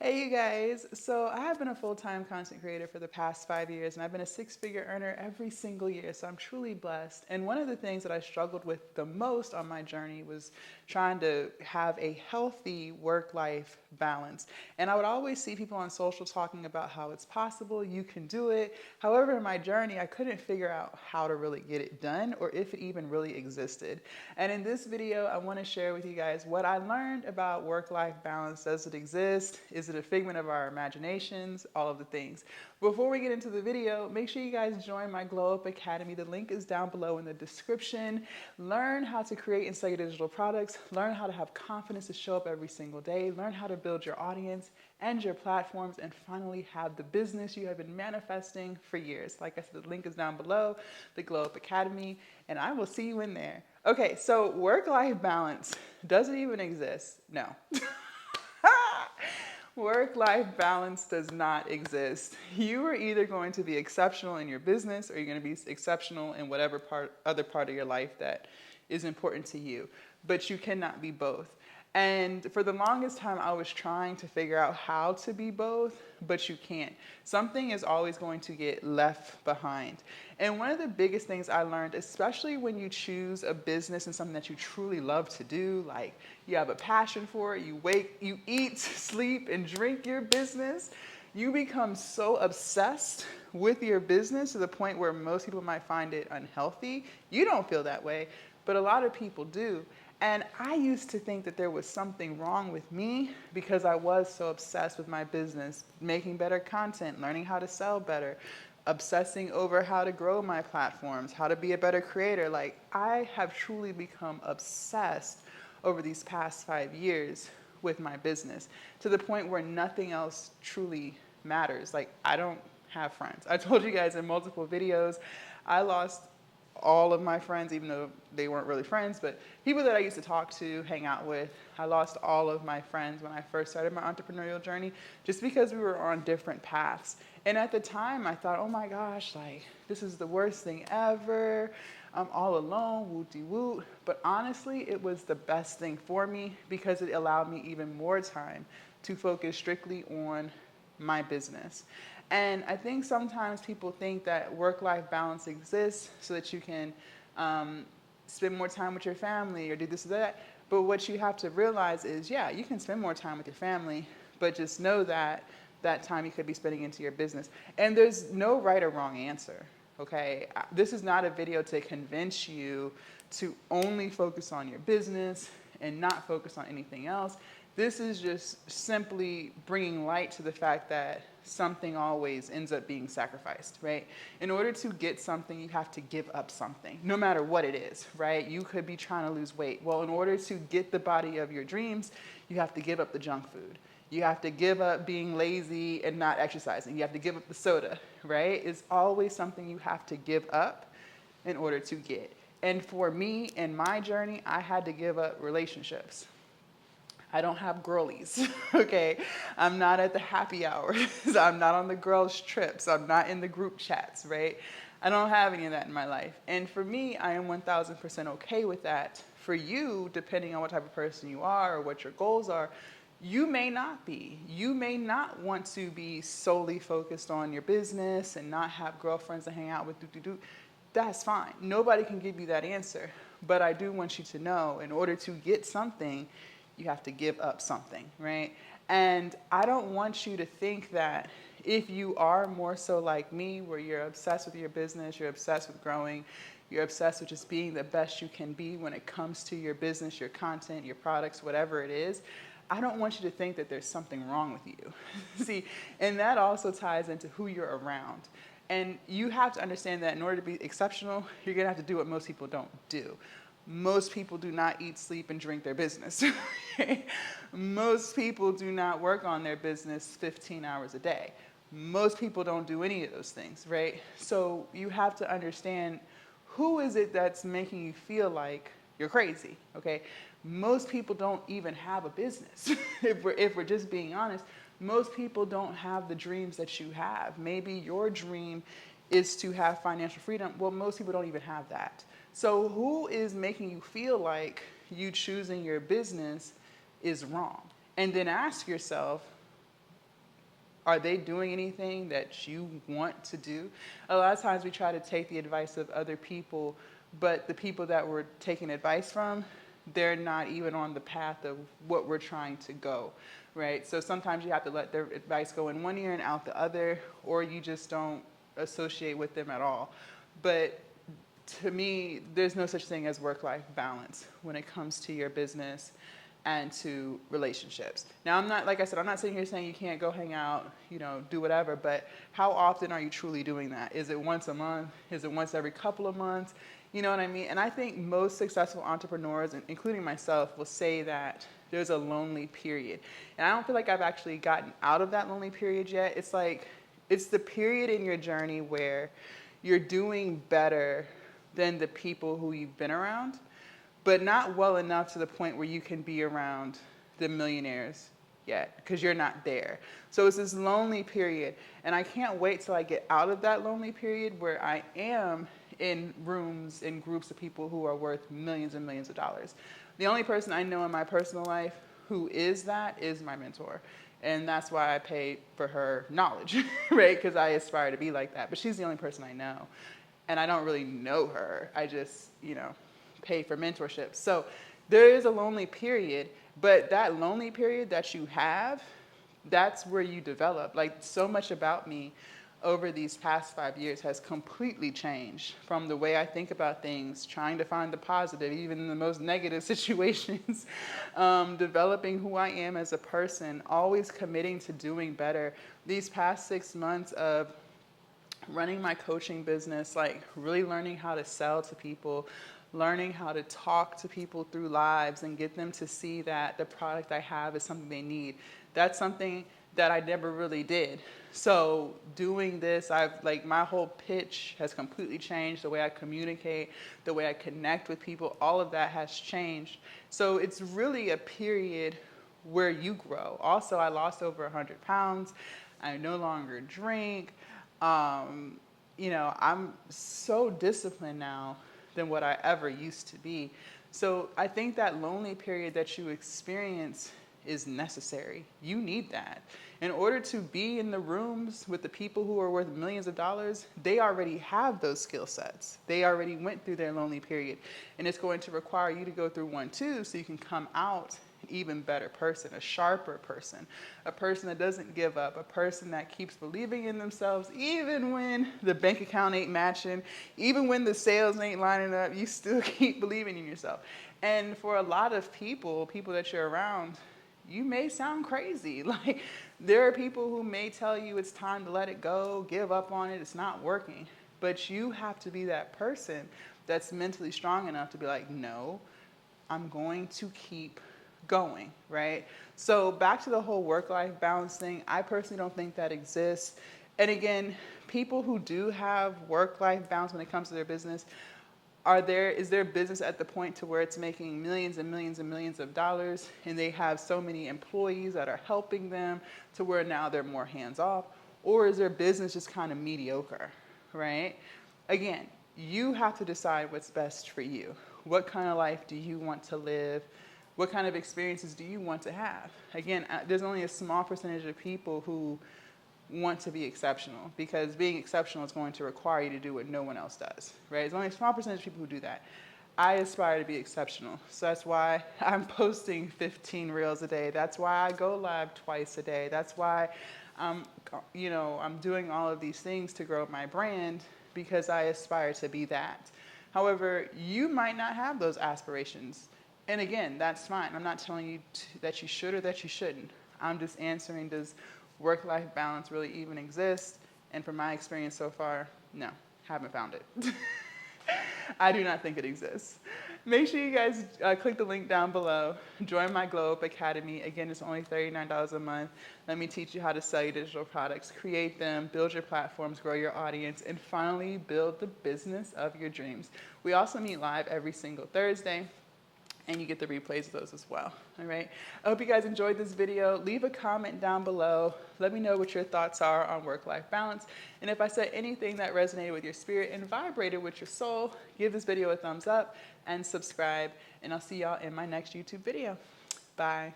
Hey, you guys. So, I have been a full time content creator for the past 5 years, and I've been a six-figure earner every single year. So, I'm truly blessed. And one of the things that I struggled with the most on my journey was trying to have a healthy work life balance. And I would always see people on social talking about how it's possible, you can do it. However, in my journey, I couldn't figure out how to really get it done or if it even really existed. And in this video, I want to share with you guys what I learned about work life balance. Does it exist? Is it a figment of our imaginations? All of the things. Before we get into the video, make sure you guys join my Glow Up Academy. The link is down below in the description. Learn how to create and sell your digital products. Learn how to have confidence to show up every single day. Learn how to build your audience and your platforms, and finally have the business you have been manifesting for years. Like I said, the link is down below, the Glow Up Academy, and I will see you in there. Okay, so work-life balance, does it even exist? No. Work-life balance does not exist. You are either going to be exceptional in your business or you're going to be exceptional in whatever other part of your life that is important to you. But you cannot be both. And for the longest time, I was trying to figure out how to be both, but you can't. Something is always going to get left behind. And one of the biggest things I learned, especially when you choose a business and something that you truly love to do, like you have a passion for it, you eat, sleep, and drink your business, you become so obsessed with your business to the point where most people might find it unhealthy. You don't feel that way, but a lot of people do. And I used to think that there was something wrong with me because I was so obsessed with my business, making better content, learning how to sell better, obsessing over how to grow my platforms, how to be a better creator. Like, I have truly become obsessed over these past 5 years with my business to the point where nothing else truly matters. Like, I don't have friends. I told you guys in multiple videos, I lost all of my friends, even though they weren't really friends, but people that I used to talk to, hang out with. I lost all of my friends when I first started my entrepreneurial journey just because we were on different paths. And at the time, I thought, oh my gosh, like, this is the worst thing ever. I'm all alone, whoop-de-whoop. But honestly, it was the best thing for me because it allowed me even more time to focus strictly on my business. And I think sometimes people think that work-life balance exists so that you can spend more time with your family or do this or that. But what you have to realize is, yeah, you can spend more time with your family, but just know that that time you could be spending into your business. And there's no right or wrong answer, okay? This is not a video to convince you to only focus on your business and not focus on anything else. This is just simply bringing light to the fact that something always ends up being sacrificed, right? In order to get something, you have to give up something, no matter what it is, right? You could be trying to lose weight. Well, in order to get the body of your dreams, you have to give up the junk food. You have to give up being lazy and not exercising. You have to give up the soda, right? It's always something you have to give up in order to get. And for me, in my journey, I had to give up relationships. I don't have girlies, okay? I'm not at the happy hours. I'm not on the girls' trips. I'm not in the group chats, right? I don't have any of that in my life. And for me, I am 1000% okay with that. For you, depending on what type of person you are or what your goals are, you may not be. You may not want to be solely focused on your business and not have girlfriends to hang out with, That's fine. Nobody can give you that answer. But I do want you to know, in order to get something, you have to give up something, right? And I don't want you to think that if you are more so like me, where you're obsessed with your business, you're obsessed with growing, you're obsessed with just being the best you can be when it comes to your business, your content, your products, whatever it is, I don't want you to think that there's something wrong with you. See, and that also ties into who you're around. And you have to understand that in order to be exceptional, you're gonna have to do what most people don't do. Most people do not eat, sleep, and drink their business. Most people do not work on their business 15 hours a day. Most people don't do any of those things, right? So you have to understand, who is it that's making you feel like you're crazy, okay? Most people don't even have a business. If we're just being honest, most people don't have the dreams that you have. Maybe your dream is to have financial freedom. Well, most people don't even have that. So who is making you feel like you choosing your business is wrong? And then ask yourself, Are they doing anything that you want to do? A lot of times we try to take the advice of other people, but the people that we're taking advice from, they're not even on the path of what we're trying to go, right? So sometimes you have to let their advice go in one ear and out the other, or you just don't associate with them at all. But to me, there's no such thing as work-life balance when it comes to your business and to relationships. Now, I'm not, like I said, I'm not sitting here saying you can't go hang out, do whatever, but how often are you truly doing that? Is it once a month? Is it once every couple of months? You know what I mean? And I think most successful entrepreneurs, including myself, will say that there's a lonely period. And I don't feel like I've actually gotten out of that lonely period yet. It's like, it's the period in your journey where you're doing better than the people who you've been around, but not well enough to the point where you can be around the millionaires yet, because you're not there. So it's this lonely period, and I can't wait till I get out of that lonely period where I am in rooms, in groups of people who are worth millions and millions of dollars. The only person I know in my personal life who is that is my mentor. And that's why I pay for her knowledge, right? Because I aspire to be like that. But she's the only person I know. And I don't really know her. I just, pay for mentorship. So there is a lonely period, but that lonely period that you have, that's where you develop. Like, so much about me over these past 5 years has completely changed, from the way I think about things, trying to find the positive, even in the most negative situations, developing who I am as a person, always committing to doing better. These past 6 months of running my coaching business, like really learning how to sell to people, learning how to talk to people through lives and get them to see that the product I have is something they need. That's something that I never really did. So doing this, my whole pitch has completely changed. The way I communicate, the way I connect with people, all of that has changed. So it's really a period where you grow. Also, I lost over 100 pounds. I no longer drink. I'm so disciplined now than what I ever used to be. So I think that lonely period that you experience is necessary. You need that. In order to be in the rooms with the people who are worth millions of dollars, they already have those skill sets. They already went through their lonely period. And it's going to require you to go through one too, so you can come out an even better person, a sharper person, a person that doesn't give up, a person that keeps believing in themselves, even when the bank account ain't matching, even when the sales ain't lining up, you still keep believing in yourself. And for a lot of people that you're around, you may sound crazy. Like, there are people who may tell you it's time to let it go, give up on it, it's not working. But you have to be that person that's mentally strong enough to be like, no, I'm going to keep going, right? So back to the whole work-life balance thing, I personally don't think that exists. And again, people who do have work-life balance when it comes to their business, is their business at the point to where it's making millions and millions and millions of dollars, and they have so many employees that are helping them to where now they're more hands-off? Or is their business just kind of mediocre, right? Again, you have to decide what's best for you. What kind of life do you want to live? What kind of experiences do you want to have? Again, there's only a small percentage of people who want to be exceptional, because being exceptional is going to require you to do what no one else does, right? There's only a small percentage of people who do that. I aspire to be exceptional. So that's why I'm posting 15 reels a day. That's why I go live twice a day. That's why I'm doing all of these things to grow my brand, because I aspire to be that. However, you might not have those aspirations. And again, that's fine. I'm not telling you that you should or that you shouldn't. I'm just answering, does work-life balance really even exist? And from my experience so far, no, haven't found it. I do not think it exists. Make sure you guys click the link down below. Join my Glow Up Academy. Again, it's only $39 a month. Let me teach you how to sell your digital products, create them, build your platforms, grow your audience, and finally build the business of your dreams. We also meet live every single Thursday, and you get the replays of those as well. All right. I hope you guys enjoyed this video. Leave a comment down below. Let me know what your thoughts are on work-life balance. And if I said anything that resonated with your spirit and vibrated with your soul, give this video a thumbs up and subscribe. And I'll see y'all in my next YouTube video. Bye.